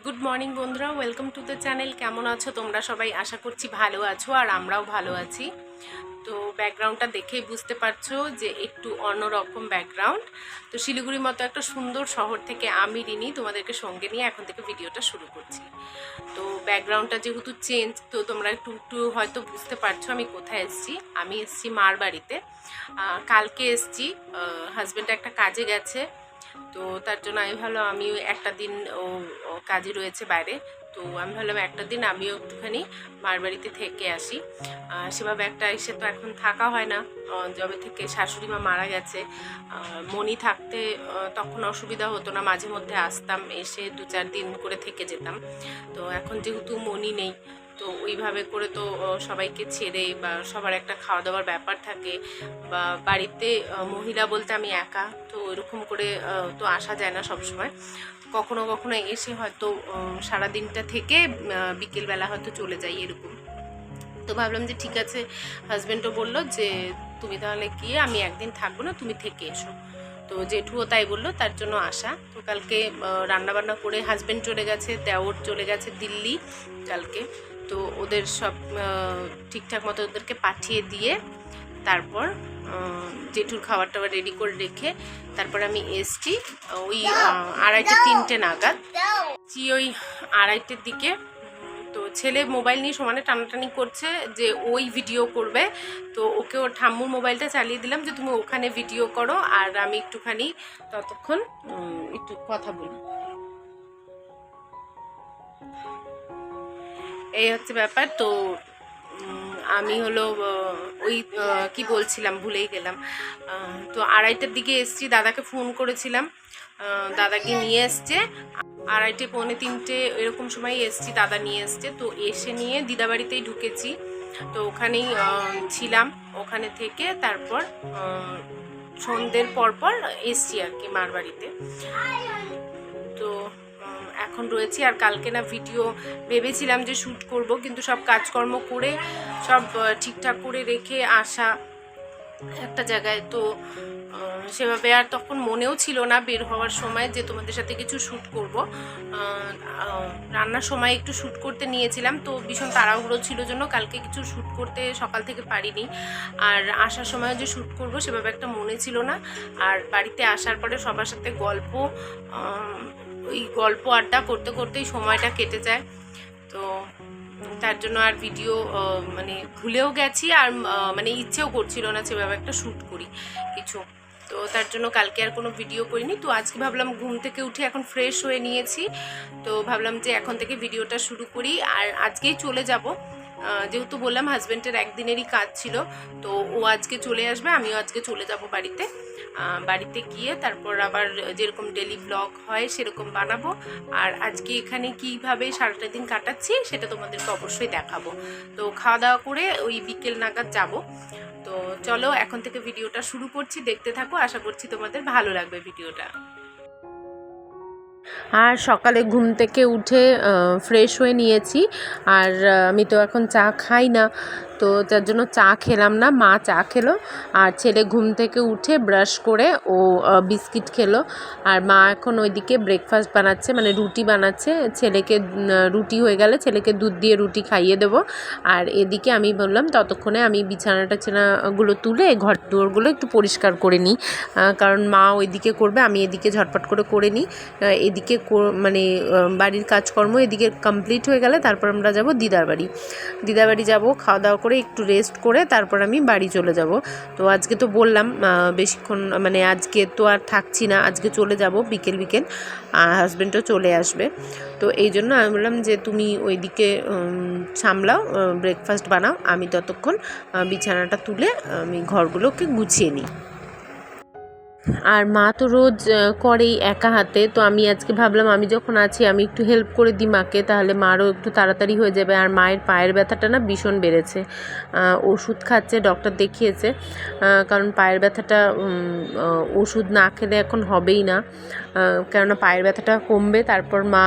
Good morning বন্ধুরা, welcome to the channel. কেমন আছো তোমরা সবাই? আশা করছি ভালো আছো, আর আমরাও ভালো আছি। তো ব্যাকগ্রাউন্ডটা দেখেই বুঝতে পারছো যে একটু অন্যরকম ব্যাকগ্রাউন্ড। তো শিলিগুড়ির মতো একটা সুন্দর শহর থেকে আমি রিনি তোমাদেরকে সঙ্গে নিয়ে এখন থেকে ভিডিওটা শুরু করছি। তো ব্যাকগ্রাউন্ডটা যেহেতু চেঞ্জ, তো তোমরা একটু একটু হয়তো বুঝতে পারছো আমি কোথায় এসেছি। আমি এসেছি মার বাড়িতে। কালকে এসেছি, হাজব্যান্ড একটা কাজে গেছে, তো তার জন্য আমি ভাবলাম আমিও একটা দিন ও কাজে রয়েছে বাইরে, তো আমি ভাবলাম একটা দিন আমিও একটুখানি মার বাড়িতে থেকে আসি। সেভাবে একটা এসে তো এখন থাকা হয় না, যবে থেকে শাশুড়ি মা মারা গেছে। মনি থাকতে তখন অসুবিধা হতো না, মাঝে মধ্যে আসতাম, এসে 2-4 দিন করে থেকে যেতাম। তো এখন যেহেতু মনি নেই, তো ওইভাবে করে তো সবাইকে ছেড়ে বা সবার একটা খাওয়া দাওয়ার ব্যাপার থাকে, বা বাড়িতে মহিলা বলতে আমি একা, তো এরকম করে তো আসা যায় না সবসময়। কখনো কখনো এসে হয়তো সারাদিনটা থেকে বিকেলবেলা হয়তো চলে যাই এরকম। তো ভাবলাম যে ঠিক আছে, হাজব্যান্ডও বললো যে তুমি তাহলে গিয়ে, আমি একদিন থাকবো না, তুমি থেকে এসো। তো জেঠুও তাই বললো, তার জন্য আসা। তো কালকে রান্নাবান্না করে হাজব্যান্ড চলে গেছে, দেওর চলে গেছে দিল্লি কালকে। তো ওদের সব ঠিকঠাক মতো ওদেরকে পাঠিয়ে দিয়ে তারপর জেঠুর খাবার টাবার রেডি করে রেখে তারপর আমি এসছি ওই 2:30-3টে নাগাদ। ওই 2:30-টের দিকে। তো ছেলে মোবাইল নিয়ে সমানে টানাটানি করছে যে ওই ভিডিও করবে, তো ওকে ওর ঠাম্মুর মোবাইলটা চালিয়ে দিলাম যে তুমি ওখানে ভিডিও করো, আর আমি একটুখানি ততক্ষণ একটু কথা বলি। এই হচ্ছে ব্যাপার। তো আমি হলো ওই কি বলছিলাম ভুলেই গেলাম। তো 2:30টার দিকে এসছি, দাদাকে ফোন করেছিলাম, দাদাকে নিয়ে এসছে। 2:30-3:45 এরকম সময় এসছি, দাদা নিয়ে এসছে। তো এসে নিয়ে দিদাবাড়িতেই ঢুকেছি, তো ওখানেই ছিলাম। ওখানে থেকে তারপর সন্ধ্যের পরপর এসছি আর কি মার বাড়িতে। তো এখন রয়েছি। আর কালকে না ভিডিও ভেবেছিলাম যে শ্যুট করব, কিন্তু সব কাজকর্ম করে সব ঠিকঠাক করে রেখে আসা একটা জায়গায়, তো সেভাবে আর তখন মনেও ছিল না বের হওয়ার সময় যে তোমাদের সাথে কিছু শ্যুট করব। রান্নার সময় একটু শ্যুট করতে নিয়েছিলাম, তো ভীষণ তাড়াহুড়ো ছিল জন্য কালকে কিছু শ্যুট করতে সকাল থেকে পারিনি। আর আসার সময় যে শ্যুট করব সেভাবে একটা মনে ছিল না। আর বাড়িতে আসার পরে সবার সাথে ওই গল্প আড্ডা করতে করতেই সময়টা কেটে যায়। তো তার জন্য আর ভিডিও মানে ভুলেও গেছি, আর মানে ইচ্ছেও করছিল না সেভাবে একটা শ্যুট করি কিছু। তো তার জন্য কালকে আর কোনো ভিডিও করিনি। তো আজকে ভাবলাম ঘুম থেকে উঠে এখন ফ্রেশ হয়ে নিয়েছি, তো ভাবলাম যে এখন থেকে ভিডিওটা শুরু করি। আর আজকেই চলে যাব, যেহেতু বললাম হাজব্যান্ডের একদিনেরই কাজ ছিল, তো ও আজকে চলে আসবে, আমিও আজকে চলে যাব বাড়িতে। বাড়িতে গিয়ে তারপর আবার যেরকম ডেলি ব্লগ হয় সেরকম বানাবো। আর আজকে এখানে কীভাবে সারাটা দিন কাটাচ্ছি সেটা তোমাদেরকে অবশ্যই দেখাবো। তো খাওয়া দাওয়া করে ওই বিকেল নাগাদ যাব। তো চলো এখন থেকে ভিডিওটা শুরু করছি, দেখতে থাকো, আশা করছি তোমাদের ভালো লাগবে ভিডিওটা। আর সকালে ঘুম থেকে উঠে ফ্রেশ হয়ে নিয়েছি, আর আমি তো এখন চা খাই না, তো তার জন্য চা খেলাম না, মা চা খেলো। আর ছেলে ঘুম থেকে উঠে ব্রাশ করে ও বিস্কিট খেলো। আর মা এখন ওইদিকে ব্রেকফাস্ট বানাচ্ছে, মানে রুটি বানাচ্ছে। ছেলেকে রুটি হয়ে গেলে ছেলেকে দুধ দিয়ে রুটি খাইয়ে দেবো। আর এদিকে আমি বললাম ততক্ষণে আমি বিছানাগুলো তুলে ঘর দুয়ারগুলো একটু পরিষ্কার করে নিই, কারণ মা ওইদিকে করবে, আমি এদিকে ঝটপট করে নিই। এদিকে মানে বাড়ির কাজকর্ম এদিকে কমপ্লিট হয়ে গেলে তারপর আমরা যাব দিদার বাড়ি যাব, খাওয়া দাওয়া করে একটু রেস্ট করে তারপর আমি বাড়ি চলে যাব। তো আজকে তো বললাম বেশিক্ষণ, মানে আজকে তো আর থাকছি না, আজকে চলে যাব বিকেল হাজব্যান্ডও চলে আসবে। তো এই জন্য আমি বললাম যে তুমি ওইদিকে সামলাও, ব্রেকফাস্ট বানাও, আমি ততক্ষণ বিছানাটা তুলে আমি ঘরগুলোকে গুছিয়ে নিই। আর মা তো রোজ করেই একা হাতে, তো আমি আজকে ভাবলাম আমি যখন আছি আমি একটু হেল্প করে দিই মাকে, তাহলে মারও একটু তাড়াতাড়ি হয়ে যাবে। আর মায়ের পায়ের ব্যথাটা না ভীষণ বেড়েছে, ওষুধ খাচ্ছে, ডক্টর দেখিয়েছে, কারণ পায়ের ব্যথাটা ওষুধ না খেলে এখন হবেই না, কেননা পায়ের ব্যথাটা কমবে তারপর মা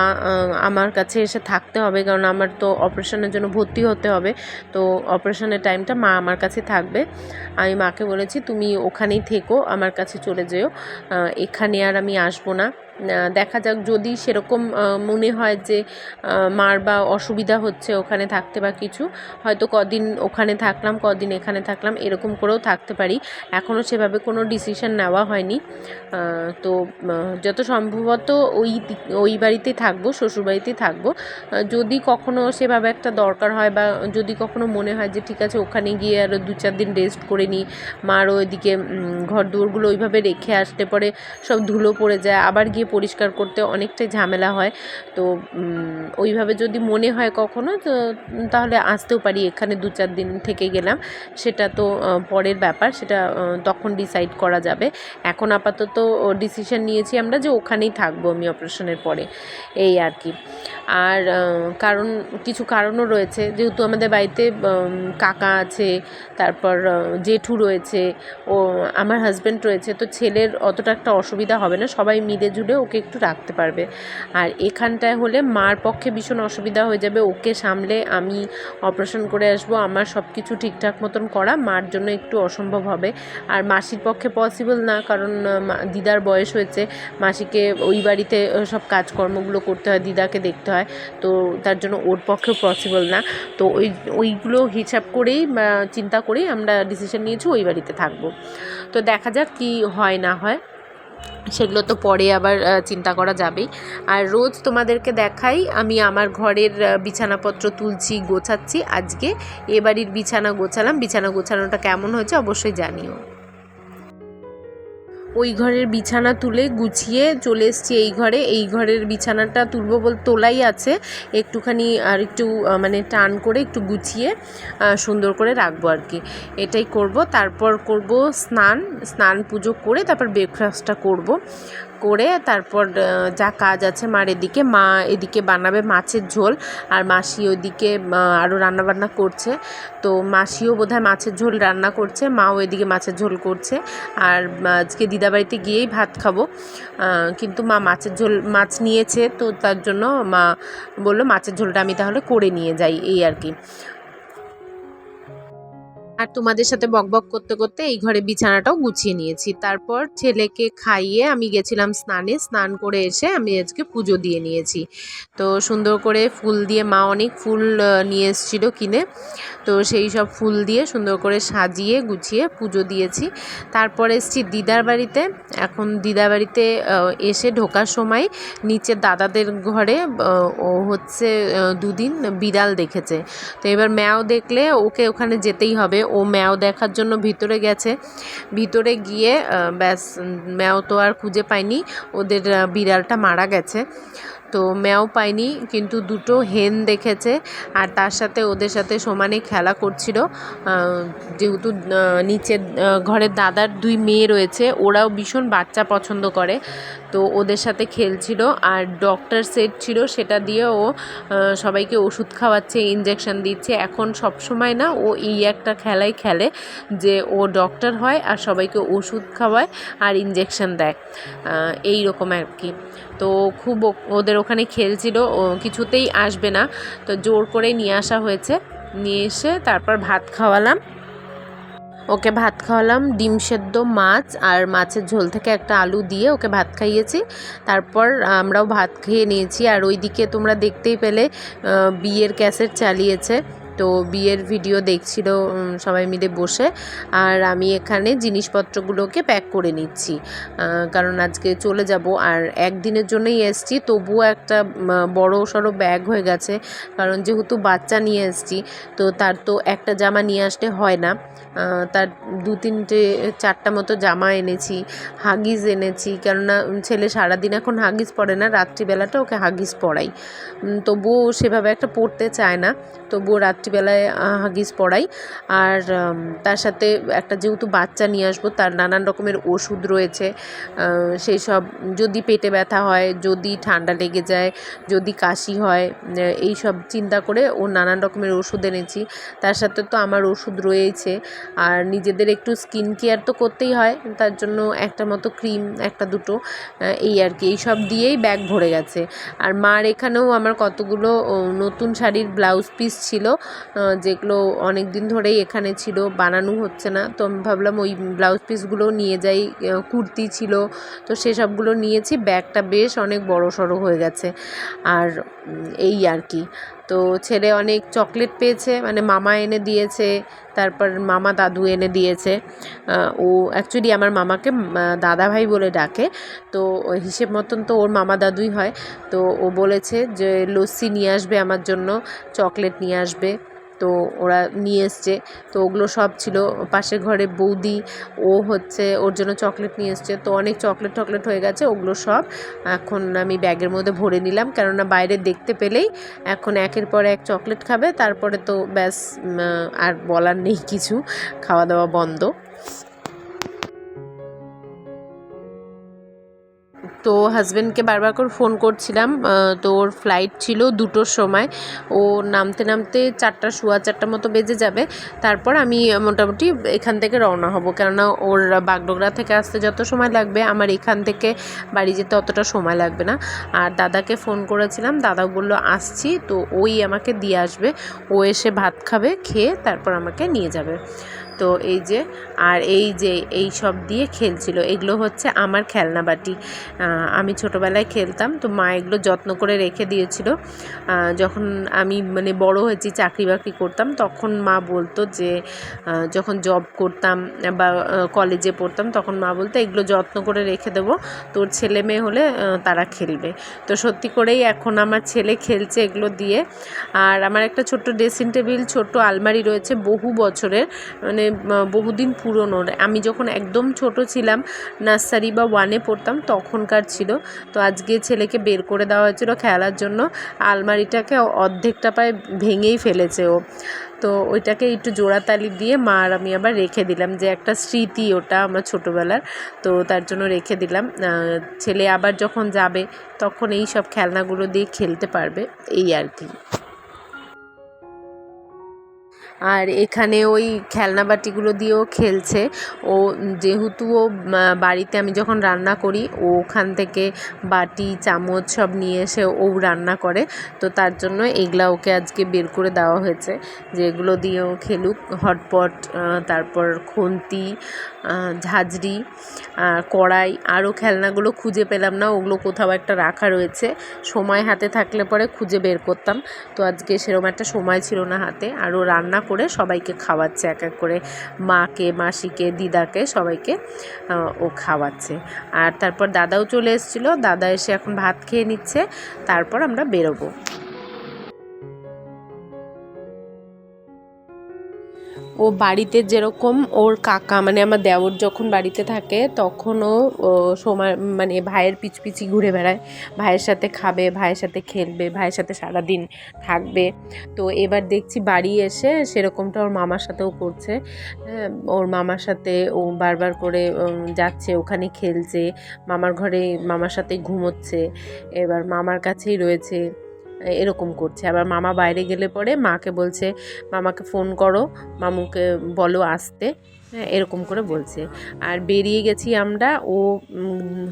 আমার কাছে এসে থাকতে হবে, কারণ আমার তো অপারেশনের জন্য ভর্তি হতে হবে। তো অপারেশনের টাইমটা মা আমার কাছে থাকবে। আমি মাকে বলেছি তুমি ওখানেই থেকো, আমার কাছে চলে যেও, এখানে আর আমি আসবো না। দেখা যাক, যদি সেরকম মনে হয় যে মার বা অসুবিধা হচ্ছে ওখানে থাকতে বা কিছু, হয়তো কদিন ওখানে থাকলাম, কদিন এখানে থাকলাম, এরকম করেও থাকতে পারি। এখনও সেভাবে কোনো ডিসিশন নেওয়া হয়নি। তো যত সম্ভবত ওই বাড়িতেই থাকবো, শ্বশুরবাড়িতেই থাকবো। যদি কখনো সেভাবে একটা দরকার হয় বা যদি কখনো মনে হয় যে ঠিক আছে ওখানে গিয়ে আরও 2-4 দিন রেস্ট করে নিই, মারও ওইদিকে ঘর দুয়ারগুলো ওইভাবে রেখে আসতে পরে সব ধুলো পড়ে যায়, আবার গিয়ে পরিষ্কার করতে অনেকটাই ঝামেলা হয়। তো ওইভাবে যদি মনে হয় কখনো, তো তাহলে আসতেও পারি, এখানে 2-4 দিন থেকে গেলাম, সেটা তো পরের ব্যাপার, সেটা তখন ডিসাইড করা যাবে। এখন আপাতত ডিসিশন নিয়েছি আমরা যে ওখানেই থাকবো আমি অপারেশনের পরে, এই আর কি। আর কিছু কারণও রয়েছে, যেহেতু আমাদের বাড়িতে কাকা আছে, তারপর জেঠু রয়েছে, ও আমার হাজব্যান্ড রয়েছে, তো ছেলের অতটা একটা অসুবিধা হবে না, সবাই মিলে ঝুলে ওকে একটু রাখতে পারবে। আর এখানটায় হলে মার পক্ষে ভীষণ অসুবিধা হয়ে যাবে, ওকে সামলে আমি অপারেশন করে আসবো, আমার সব কিছু ঠিকঠাক মতন করা মার জন্য একটু অসম্ভব হবে। আর মাসির পক্ষে পসিবল না, কারণ দিদার বয়স হয়েছে, মাসিকে ওই বাড়িতে সব কাজকর্মগুলো করতে হয়, দিদাকে দেখতে হয়, তো তার জন্য ওর পক্ষেও পসিবল না। তো ওইগুলো হিসাব করেই চিন্তা করেই আমরা ডিসিশন নিয়েছি ওই বাড়িতে থাকবো। তো দেখা যাক কি হয় না হয়, সেগুলো তো পরে আবার চিন্তা করা যাবেই। আর রোজ তোমাদেরকে দেখাই আমি আমার ঘরের বিছানাপত্র তুলছি, গোছাচ্ছি। আজকে এ বাড়ির বিছানা গোছালাম, বিছানা গোছানোটা কেমন হয়েছে অবশ্যই জানিও। ওই ঘরের বিছানা তুলে গুছিয়ে চলে এসেছি এই ঘরের বিছানাটা তুলবো তোলাই আছে, একটুখানি আর একটু মানে টান করে একটু গুছিয়ে সুন্দর করে রাখবো আর কি, এটাই করব। তারপর করব স্নান পুজো করে তারপর ব্রেকফাস্টটা করব, করে তারপর যা কাজ আছে মার এদিকে, মা এদিকে বানাবে মাছের ঝোল, আর মাসি ওইদিকে আরও রান্নাবান্না করছে। তো মাসিও বোধহয় মাছের ঝোল রান্না করছে, মাও এদিকে মাছের ঝোল করছে। আর আজকে দিদাবাড়িতে গিয়েই ভাত খাবো, কিন্তু মা মাছ নিয়েছে, তো তার জন্য মা বললো মাছের ঝোলটা আমি তাহলে করে নিয়ে যাই, এই আর কি। আর তোমাদের সাথে বকবক করতে করতে এই ঘরে বিছানাটাও গুছিয়ে নিয়েছি। তারপর ছেলেকে খাইয়ে আমি গেছিলাম স্নান করে এসে আমি আজকে পুজো দিয়ে নিয়েছি। তো সুন্দর করে ফুল দিয়ে, মা অনেক ফুল নিয়ে এসেছিলো কিনে, তো সেই সব ফুল দিয়ে সুন্দর করে সাজিয়ে গুছিয়ে পুজো দিয়েছি। তারপর এসেছি দিদার বাড়িতে। এখন দিদার বাড়িতে এসে ঢোকার সময় নিচের দাদাদের ঘরে ও হচ্ছে 2 দিন বিড়াল দেখেছে, তো এবার ম্যাও দেখলে ওকে ওখানে যেতেই হবে। ও ম্যাও দেখার জন্য ভিতরে গেছে, ভিতরে গিয়ে ব্যাস ম্যাও তো আর খুঁজে পায়নি, ওদের বিড়ালটা মারা গেছে। তো ম্যাও পায়নি, কিন্তু 2টো হেন দেখেছে, আর তার সাথে ওদের সাথে সমানে খেলা করছিল। যেহেতু নিচের ঘরের দাদার 2 মেয়ে রয়েছে, ওরাও ভীষণ বাচ্চা পছন্দ করে, তো ওদের সাথে খেলছিল। আর ডক্টর সেট ছিল, সেটা দিয়ে ও সবাইকে ওষুধ খাওয়াচ্ছে, ইঞ্জেকশন দিচ্ছে। এখন সব সময় না ও এই একটা খেলাই খেলে যে ও ডক্টর হয় আর সবাইকে ওষুধ খাওয়ায় আর ইঞ্জেকশন দেয়, এই রকম আর কি। তো খুব ওদের ওখানে খেলছিল, ও কিছুতেই আসবে না, তো জোর করে নিয়ে আসা হয়েছে। নিয়ে এসে তারপর ভাত খাওয়ালাম, ওকে ভাত খাওয়ালাম, ডিম সেদ্ধ, মাছ আর মাছের ঝোল থেকে একটা আলু দিয়ে ওকে ভাত খাইয়েছি। তারপর আমরাও ভাত খেয়ে নিয়েছি। আর ওইদিকে তোমরা দেখতেই পেলে বিয়ের ক্যাসেট চালিয়েছে, তো বিয়ের ভিডিও দেখছিল সবাই মিলে বসে। আর আমি এখানে জিনিসপত্রগুলোকে প্যাক করে নিচ্ছি, কারণ আজকে চলে যাব। আর একদিনের জন্যই এসছি, তবুও একটা বড় সড়ো ব্যাগ হয়ে গেছে, কারণ যেহেতু বাচ্চা নিয়ে এসছি, তো তার তো একটা জামা নিয়ে আসতে হয় না, তার 2-3-4টা মতো জামা এনেছি, হাগিস এনেছি, কেননা ছেলে সারাদিন এখন হাগিস পরে না, রাত্রিবেলাটা ওকে হাগিস পরাই, তবুও সেভাবে একটা পরতে চায় না, তবুও রাত্রিবেলায় হাগিস পরাই। আর তার সাথে একটা যেহেতু বাচ্চা নিয়ে আসবো, তার নানান রকমের ওষুধ রয়েছে, সেই সব, যদি পেটে ব্যথা হয়, যদি ঠান্ডা লেগে যায়, যদি কাশি হয়, এই সব চিন্তা করে ও নানান রকমের ওষুধ এনেছি। তার সাথে তো আমার ওষুধ রয়েছে, আর নিজেদের একটু স্কিন কেয়ার তো করতেই হয়, তার জন্য একটা মতো ক্রিম, 1-2, এই আর কি, এই সব দিয়েই ব্যাগ ভরে গেছে। আর মার এখানেও আমার কতগুলো নতুন শাড়ির ব্লাউজ পিস ছিল, যেগুলো অনেক দিন ধরেই এখানে ছিল, বানানো হচ্ছে না। তো আমি ভাবলাম ওই ব্লাউজ পিসগুলো নিয়ে যাই। কুর্তি ছিল, তো সেসবগুলো নিয়েছি। ব্যাগটা বেশ অনেক বড়সড় হয়ে গেছে। আর এই আর কি। তো ছেলে অনেক চকলেট পেয়েছে, মানে মামা এনে দিয়েছে, তারপর মামা দাদু এনে দিয়েছে। ও অ্যাকচুয়ালি আমার মামাকে দাদা ভাই বলে ডাকে, তো হিসেব মতন তো ওর মামা দাদুই হয়। তো ও বলেছে যে লস্যি নিয়ে আসবে আমার জন্য, চকলেট নিয়ে আসবে। তো ওরা নিয়ে এসছে। তো ওগুলো সব ছিল। পাশের ঘরে বৌদি, ও হচ্ছে ওর জন্য চকলেট নিয়ে এসছে। তো অনেক চকলেট হয়ে গেছে। ওগুলো সব এখন আমি ব্যাগের মধ্যে ভরে নিলাম, কেননা বাইরে দেখতে পেলেই এখন একের পর এক চকলেট খাবে, তারপরে তো ব্যাস আর বলার নেই কিছু, খাওয়া দাওয়া বন্ধ। তো হাজব্যান্ডকে বারবার করে ফোন করছিলাম। তো ওর ফ্লাইট ছিল 2টোর সময়। ও নামতে 4:15 মতো বেজে যাবে। তারপর আমি মোটামুটি এখান থেকে রওনা হব, কেননা ওর বাগডোগরা থেকে আসতে যত সময় লাগবে আমার এখান থেকে বাড়ি যেতে অতটা সময় লাগবে না। আর দাদাকে ফোন করেছিলাম, দাদাও বললো আসছি, তো ওই আমাকে দিয়ে আসবে। ও এসে ভাত খাবে, খেয়ে তারপর আমাকে নিয়ে যাবে। তো এই যে, আর এই যে এই সব দিয়ে খেলছিল, এগুলো হচ্ছে আমার খেলনা বাটি। আমি ছোটোবেলায় খেলতাম, তো মা এগুলো যত্ন করে রেখে দিয়েছিল। যখন আমি মানে বড় হয়েছি, চাকরি বাকরি করতাম, তখন মা বলতো যে যখন জব করতাম বা কলেজে পড়তাম, তখন মা বলতো এগুলো যত্ন করে রেখে দেবো, তোর ছেলে মেয়ে হলে তারা খেলবে। তো সত্যি করেই এখন আমার ছেলে খেলছে এগুলো দিয়ে। আর আমার একটা ছোট্ট ড্রেসিং টেবিল, ছোট্ট আলমারি রয়েছে, বহু বছরের, মানে বহুদিন পুরনোর। আমি যখন একদম ছোট ছিলাম, নার্সারি বা 1-এ পড়তাম, তখনকার ছিল। তো আজকে ছেলেকে বের করে দেওয়া হয়েছিল খেলার জন্য। আলমারিটাকে অর্ধেকটা প্রায় ভেঙেই ফেলেছে ও। তো ওইটাকে একটু জোড়াতালি দিয়ে মা আর আমি আবার রেখে দিলাম, যে একটা স্মৃতি ওটা আমার ছোটোবেলার। তো তার জন্য রেখে দিলাম। ছেলে আবার যখন যাবে তখন এই সব খেলনাগুলো দিয়ে খেলতে পারবে, এই আর কি। আর এখানে ওই খেলনা বাটিগুলো দিয়েও খেলছে ও। যেহেতু ও বাড়িতে আমি যখন রান্না করি, ও ওখান থেকে বাটি চামচ সব নিয়ে এসে ও রান্না করে। তো তার জন্য এগুলা ওকে আজকে বের করে দেওয়া হয়েছে, যে এগুলো দিয়েও খেলুক। হটপট, তারপর খুন্তি, ঝাঁঝরি, কড়াই, আরও খেলনাগুলো খুঁজে পেলাম না, ওগুলো কোথাও একটা রাখা রয়েছে। সময় হাতে থাকলে পরে খুঁজে বের করতাম, তো আজকে সেরকম একটা সময় ছিল না হাতে। আরও রান্না করে সবাইকে খাওয়াচ্ছে, এক এক করে মাকে, মাসিকে, দিদাকে, সবাইকে ও খাওয়াচ্ছে। আর তারপর দাদাও চলে এসেছিলো, দাদা এসে এখন ভাত খেয়ে নিচ্ছে, তারপর আমরা বেরোবো। ও বাড়িতে যেরকম ওর কাকা, মানে আমার দেওর যখন বাড়িতে থাকে তখনও ও সময় মানে ভাইয়ের পিছু ঘুরে বেড়ায়, ভাইয়ের সাথে খাবে, ভাইয়ের সাথে খেলবে, ভাইয়ের সাথে সারাদিন থাকবে। তো এবার দেখছি বাড়ি এসে সেরকমটা ওর মামার সাথেও করছে। ওর মামার সাথে ও বারবার করে যাচ্ছে, ওখানে খেলছে, মামার ঘরে মামার সাথে ঘুমোচ্ছে, এবার মামার কাছেই রয়েছে, এরকম করছে। আবার মামা বাইরে গেলে পরে মাকে বলছে মামাকে ফোন করো, মামুকে বলো আসতে, হ্যাঁ এরকম করে বলছে। আর বেরিয়ে গেছি আমরা, ও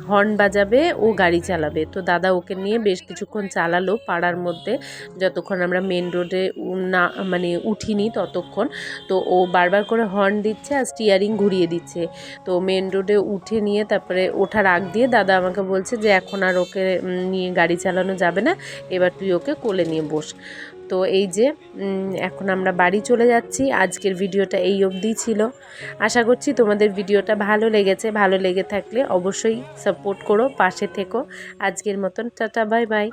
হর্ন বাজাবে, ও গাড়ি চালাবে। তো দাদা ওকে নিয়ে বেশ কিছুক্ষণ চালালো পাড়ার মধ্যে, যতক্ষণ আমরা মেন রোডে না মানে উঠিনি ততক্ষণ। তো ও বারবার করে হর্ন দিচ্ছে আর স্টিয়ারিং ঘুরিয়ে দিচ্ছে। তো মেন রোডে উঠে নিয়ে তারপরে ওঠার আগ দিয়ে দাদা আমাকে বলছে যে এখন আর ওকে নিয়ে গাড়ি চালানো যাবে না, এবার তুই ওকে কোলে নিয়ে বস। তো এই যে এখন আমরা বাড়ি চলে যাচ্ছি। আজকের ভিডিওটা এই অবধিই ছিল। আশা করছি তোমাদের ভিডিওটা ভালো লেগেছে। ভালো লেগে থাকলে অবশ্যই সাপোর্ট করো, পাশে থেকো। আজকের মতন টাটা, বাই বাই।